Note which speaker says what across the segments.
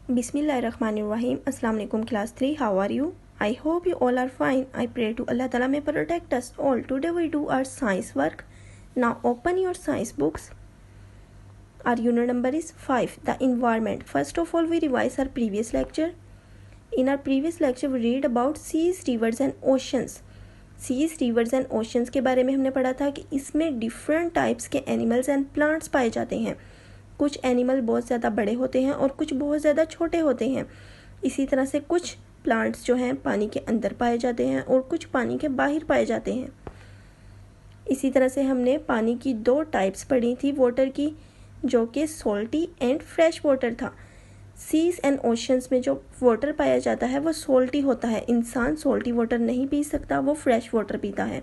Speaker 1: Bismillahirrahmanirrahim. Assalamu alaikum class 3. How are you? I hope you all are fine. I pray to Allah Ta'ala may protect us all. Today we do our science work. Now open your science books. Our unit number is 5. The environment. First of all we revise our previous lecture. In our previous lecture we read about seas, rivers and oceans. Seas, rivers and oceans के बारे में हमने पढ़ा था कि इसमें different types के animals and plants पाए जाते हैं. कुछ एनिमल बहुत ज़्यादा बड़े होते हैं और कुछ बहुत ज़्यादा छोटे होते हैं. इसी तरह से कुछ प्लांट्स जो हैं पानी के अंदर पाए जाते हैं और कुछ पानी के बाहर पाए जाते हैं. इसी तरह से हमने पानी की 2 टाइप्स पढ़ी थी वाटर की, जो कि सॉल्टी एंड फ्रेश वाटर था. सीज एंड ओशंस में जो वाटर पाया जाता है वो सॉल्टी होता है. इंसान सॉल्टी वाटर नहीं पी सकता, वो फ्रेश वाटर पीता है.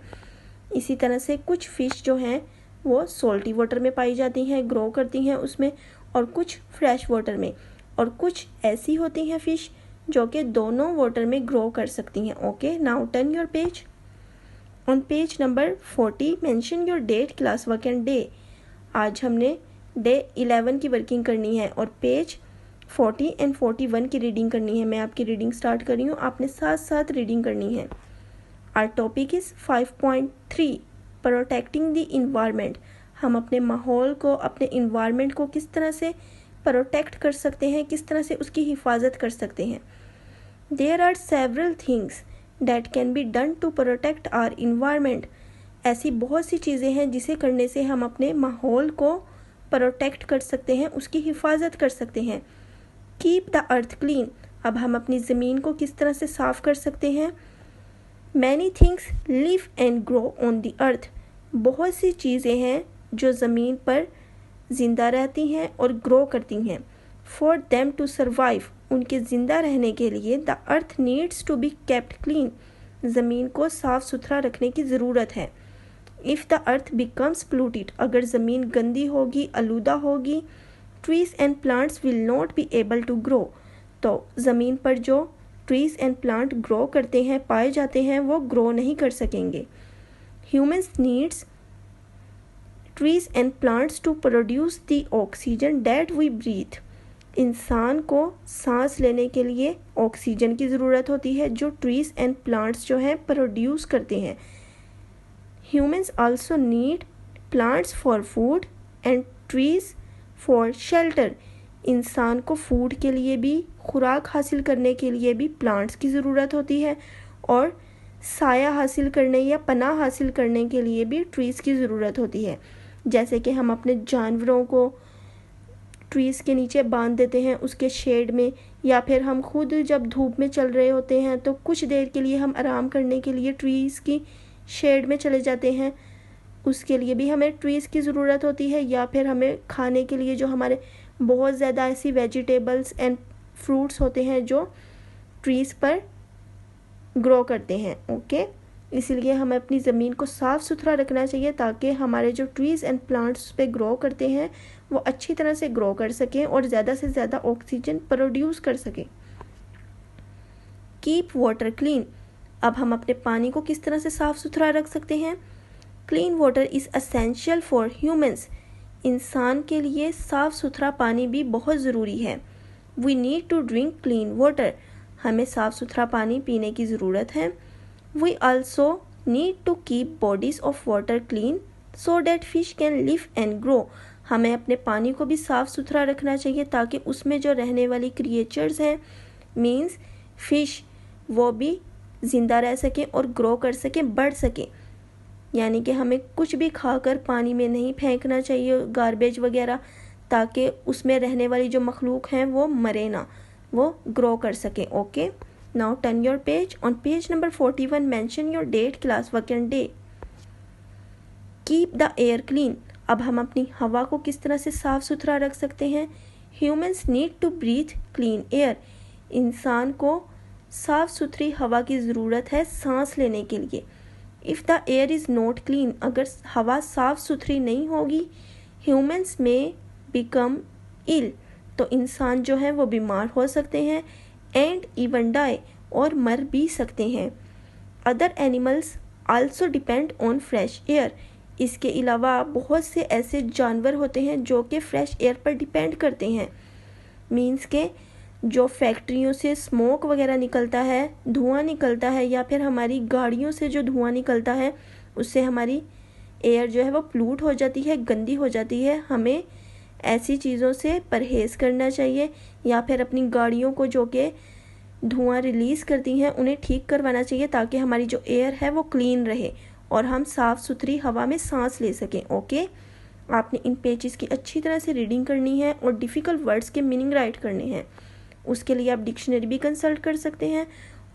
Speaker 1: इसी तरह से कुछ फ़िश जो हैं वो सॉल्टी वाटर में पाई जाती हैं, ग्रो करती हैं उसमें, और कुछ फ्रेश वाटर में, और कुछ ऐसी होती हैं फ़िश जो कि दोनों वाटर में ग्रो कर सकती हैं. Okay, now turn your page. On page number 40 mention your date, class work and day. आज हमने डे 11 की वर्किंग करनी है और पेज 40 एंड 41 की रीडिंग करनी है. मैं आपकी रीडिंग स्टार्ट कर रही हूँ, आपने साथ साथ रीडिंग करनी है. Our topic is 5.3 protecting the environment. हम अपने माहौल को, अपने इन्वायरमेंट को किस तरह से प्रोटेक्ट कर सकते हैं, किस तरह से उसकी हिफाजत कर सकते हैं. There are several things that can be done to protect our environment. ऐसी बहुत सी चीज़ें हैं जिसे करने से हम अपने माहौल को प्रोटेक्ट कर सकते हैं, उसकी हिफाजत कर सकते हैं. Keep the earth clean. अब हम अपनी ज़मीन को किस तरह से साफ़ कर सकते हैं. Many things live and grow on the earth. बहुत सी चीज़ें हैं जो ज़मीन पर ज़िंदा रहती हैं और ग्रो करती हैं. For them to survive. उनके ज़िंदा रहने के लिए the earth needs to be kept clean. ज़मीन को साफ़ सुथरा रखने की ज़रूरत है. If the earth becomes polluted. अगर ज़मीन गंदी होगी, आलूदा होगी, trees and plants will not be able to grow. तो ज़मीन पर जो ट्रीज़ एंड प्लांट ग्रो करते हैं, पाए जाते हैं, वो ग्रो नहीं कर सकेंगे. Humans needs trees and plants to produce the oxygen that we breathe. इंसान को सांस लेने के लिए ऑक्सीजन की ज़रूरत होती है जो ट्रीज़ एंड प्लांट्स जो हैं प्रोड्यूस करते हैं. Humans also need plants for food and trees for shelter. इंसान को फूड के लिए भी, खुराक हासिल करने के लिए भी प्लांट्स की ज़रूरत होती है, और साया हासिल करने या पनाह हासिल करने के लिए भी ट्रीज़ की ज़रूरत होती है. जैसे कि हम अपने जानवरों को ट्रीज़ के नीचे बांध देते हैं उसके शेड में, या फिर हम खुद जब धूप में चल रहे होते हैं तो कुछ देर के लिए हम आराम करने के लिए ट्रीज़ की शेड में चले जाते हैं, उसके लिए भी हमें ट्रीज़ की ज़रूरत होती है. या फिर हमें खाने के लिए जो हमारे बहुत ज़्यादा ऐसी वेजिटेबल्स एंड फ्रूट्स होते हैं जो ट्रीज़ पर ग्रो करते हैं. ओके, इसीलिए हमें अपनी ज़मीन को साफ़ सुथरा रखना चाहिए ताकि हमारे जो ट्रीज़ एंड प्लांट्स पे ग्रो करते हैं वो अच्छी तरह से ग्रो कर सकें और ज़्यादा से ज़्यादा ऑक्सीजन प्रोड्यूस कर सकें. Keep water clean. अब हम अपने पानी को किस तरह से साफ़ सुथरा रख सकते हैं. Clean water is essential for humans. इंसान के लिए साफ़ सुथरा पानी भी बहुत ज़रूरी है. We need to drink clean water. हमें साफ़ सुथरा पानी पीने की ज़रूरत है. We also need to keep bodies of water clean so that fish can live and grow. हमें अपने पानी को भी साफ़ सुथरा रखना चाहिए ताकि उसमें जो रहने वाली क्रिएचर्स हैं, मीन्स फ़िश, वो भी ज़िंदा रह सकें और ग्रो कर सकें, बढ़ सकें. यानी कि हमें कुछ भी खाकर पानी में नहीं फेंकना चाहिए, गार्बेज वगैरह, ताकि उसमें रहने वाली जो मखलूक हैं वो मरे ना, वो ग्रो कर सके. Okay, now turn your page. On page number 41 mention your date, class work and day. Keep the air clean. अब हम अपनी हवा को किस तरह से साफ़ सुथरा रख सकते हैं. Humans need to breathe clean air. इंसान को साफ़ सुथरी हवा की ज़रूरत है सांस लेने के लिए. If the air is not clean. अगर हवा साफ़ सुथरी नहीं होगी, ह्यूमन्स में बिकम इल. तो इंसान जो है वो बीमार हो सकते हैं, एंड इवन डाई, और मर भी सकते हैं. Other animals also depend on fresh air. इसके अलावा बहुत से ऐसे जानवर होते हैं जो कि फ्रेश एयर पर डिपेंड करते हैं. मीन्स के जो फैक्ट्रियों से स्मोक वगैरह निकलता है, धुआं निकलता है, या फिर हमारी गाड़ियों से जो धुआं निकलता है उससे हमारी एयर जो है वो प्लूट हो जाती है, गंदी हो जाती है। हमें ऐसी चीज़ों से परहेज़ करना चाहिए, या फिर अपनी गाड़ियों को जो कि धुआं रिलीज़ करती हैं उन्हें ठीक करवाना चाहिए, ताकि हमारी जो एयर है वो क्लीन रहे और हम साफ़ सुथरी हवा में सांस ले सकें। ओके, आपने इन पेजेस की अच्छी तरह से रीडिंग करनी है और डिफ़िकल्ट वर्ड्स के मीनिंग राइट करने हैं। उसके लिए आप डिक्शनरी भी कंसल्ट कर सकते हैं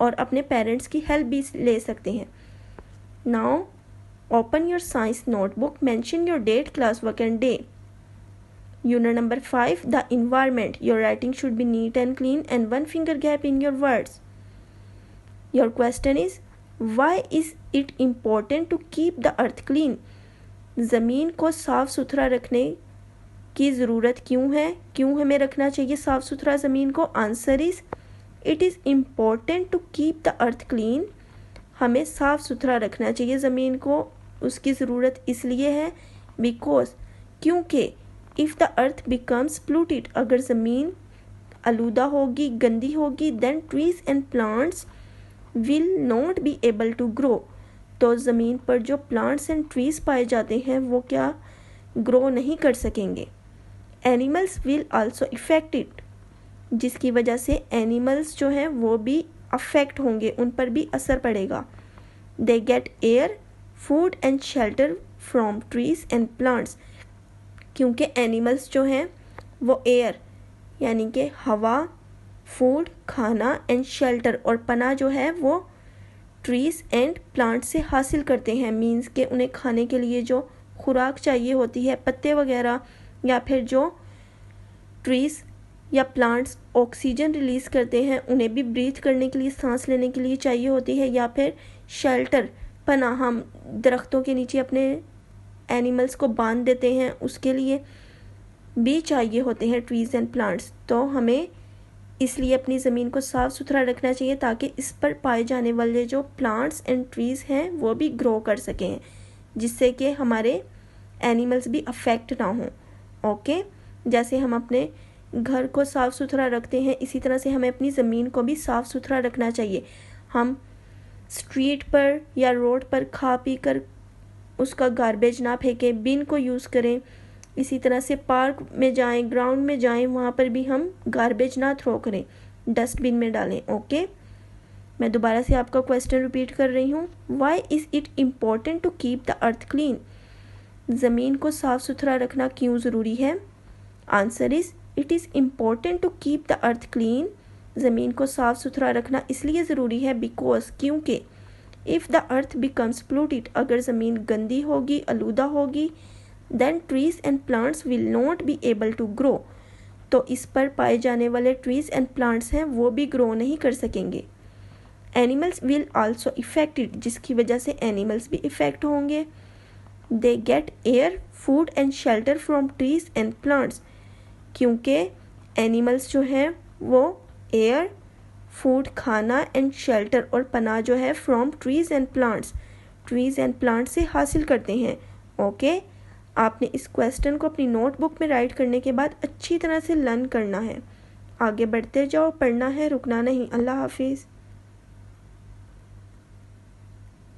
Speaker 1: और अपने पेरेंट्स की हेल्प भी ले सकते हैं। Now open your science notebook, mention your date, class work and day. Unit number 5, the environment. Your writing should be neat and clean and one finger gap in your words. Your question is, why is it important to keep the earth clean? ज़मीन को साफ़ सुथरा रखने की ज़रूरत क्यों है? क्यों हमें रखना चाहिए साफ़ सुथरा ज़मीन को? Answer is, it is important to keep the earth clean. हमें साफ़ सुथरा रखना चाहिए ज़मीन को, उसकी ज़रूरत इसलिए है बिकॉज, क्योंकि if the earth becomes polluted, अगर ज़मीन आलूदा होगी, गंदी होगी, then trees and plants will not be able to grow, तो ज़मीन पर जो प्लांट्स एंड ट्रीज पाए जाते हैं वो क्या ग्रो नहीं कर सकेंगे। एनिमल्स विल आल्सो इफेक्टेड, जिसकी वजह से एनिमल्स जो हैं वो भी अफेक्ट होंगे, उन पर भी असर पड़ेगा। They get air, food and shelter from trees and plants, क्योंकि एनिमल्स जो हैं वो एयर यानी कि हवा, फूड खाना एंड शेल्टर और पनाह जो है वो ट्रीज़ एंड प्लांट से हासिल करते हैं। मींस के उन्हें खाने के लिए जो खुराक चाहिए होती है, पत्ते वगैरह, या फिर जो ट्रीज़ या प्लांट्स ऑक्सीजन रिलीज़ करते हैं उन्हें भी ब्रीथ करने के लिए, सांस लेने के लिए चाहिए होती है, या फिर शेल्टर पनाह, हम दरख्तों के नीचे अपने एनिमल्स को बांध देते हैं, उसके लिए भी चाहिए होते हैं ट्रीज़ एंड प्लांट्स। तो हमें इसलिए अपनी ज़मीन को साफ़ सुथरा रखना चाहिए ताकि इस पर पाए जाने वाले जो प्लांट्स एंड ट्रीज़ हैं वो भी ग्रो कर सकें, जिससे कि हमारे एनिमल्स भी अफेक्ट ना हों। ओके, जैसे हम अपने घर को साफ़ सुथरा रखते हैं इसी तरह से हमें अपनी ज़मीन को भी साफ़ सुथरा रखना चाहिए। हम स्ट्रीट पर या रोड पर खा पी कर उसका गार्बेज ना फेंकें, बिन को यूज़ करें। इसी तरह से पार्क में जाएं, ग्राउंड में जाएं, वहाँ पर भी हम गार्बेज ना थ्रो करें, डस्टबिन में डालें। ओके, मैं दोबारा से आपका क्वेश्चन रिपीट कर रही हूँ, why is it important to keep the earth clean? ज़मीन को साफ़ सुथरा रखना क्यों ज़रूरी है? Answer is, it is important to keep the earth clean. ज़मीन को साफ़ सुथरा रखना इसलिए ज़रूरी है बिकॉज, क्योंकि if the earth becomes polluted, अगर ज़मीन गंदी होगी, आलूदा होगी, then trees and plants will not be able to grow, तो इस पर पाए जाने वाले ट्रीज़ एंड प्लांट्स हैं वो भी ग्रो नहीं कर सकेंगे। एनिमल्स विल आल्सो इफेक्टेड, जिसकी वजह से एनिमल्स भी इफ़ेक्ट होंगे। They get air, food and shelter from trees and plants, क्योंकि एनिमल्स जो हैं वो एयर, फूड खाना एंड शेल्टर और पनाह जो है from trees and plants, trees and plants से हासिल करते हैं। ओके, आपने इस क्वेश्चन को अपनी नोटबुक में राइट करने के बाद अच्छी तरह से लर्न करना है। आगे बढ़ते जाओ, पढ़ना है, रुकना नहीं। अल्लाह हाफिज़।